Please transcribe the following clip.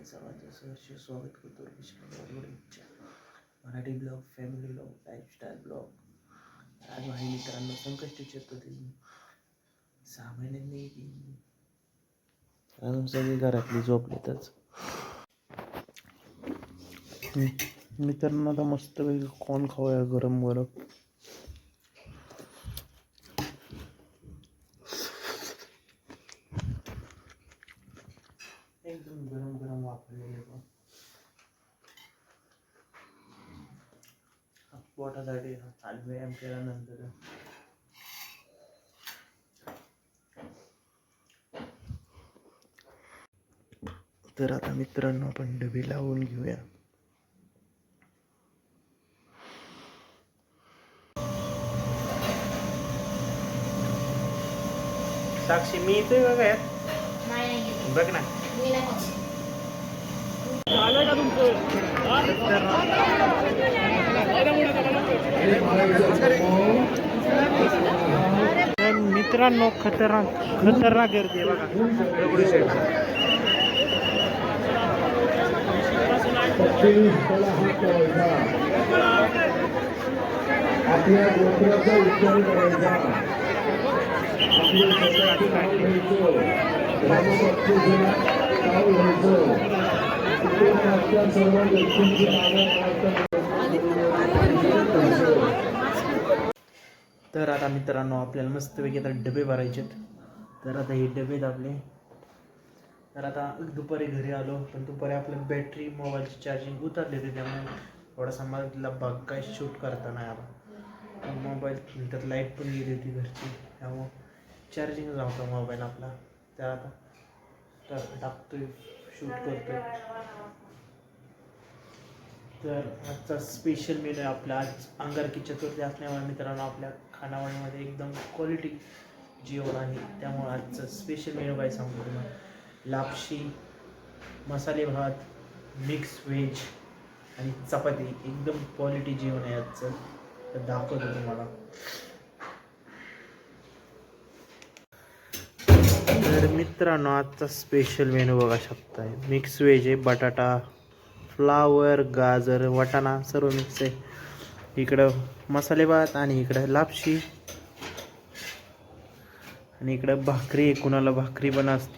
सर्वांचं सहर्ष स्वागत करतो विश्वाच्या Marathi blog, family blog, lifestyle blog. आज माझ्या मित्रांनो संकष्टी चतुर्थी 6 महिन्यांनी येईल। अजून सगळी घरातली झोपलेतच। मित्रांनो आता मस्त पैकी कॉर्न खाऊया गरम गरम। एकदम गरम गरम वापरलेले पोटासाठी आज व्यायाम केल्यानंतर तर आता मित्रांनो आपण डबे लावून घेऊया। साक्षी मी इथे बघा बघ ना मित्रांनो खतरनाक गर्दी आहे बघा दगडूशेठ। आपल्या गोत्राचा उच्चार करायचा, सर्व व्यक्तींची तर आता मित्रांनो आपल्याला मस्तपैकी आता डबे भरायचे। तर आता हे डबे दाबले। तर आता दुपारी घरी आलो, पण दुपारी आपलं बॅटरी मोबाईलची चार्जिंग उतरली होती, त्यामुळे थोडासा मला भाग काय शूट करता नाही आला। मोबाईल नंतर लाईट पण गेली होती घरची, त्यामुळं चार्जिंग नव्हता मोबाईल आपला। तर आता टाकतोय, शूट करतोय। तर आजचा स्पेशल मेनू आहे आपला। आज अंगारकी चतुर्थी असल्यामुळे मित्रांनो आपल्या खानावळीमध्ये एकदम क्वालिटी जेवण आहे, त्यामुळे आजचं स्पेशल मेनू काय सांगतो तुम्हाला। लापशी, मसाले भात, मिक्स व्हेज आणि चपाती, एकदम क्वालिटी जेवण आहे आजचं। तर दाखवतो तुम्हाला। तर मित्रांनो आजचा स्पेशल मेनू बघा शकताय। मिक्स व्हेज आहे, बटाटा, फ्लावर, गाजर, वाटाणा सर्व मिक्स आहे। इकडं मसाले भात आणि इकडं लापशी आणि इकडं भाकरी आहे, कुणाला भाकरी पण असते।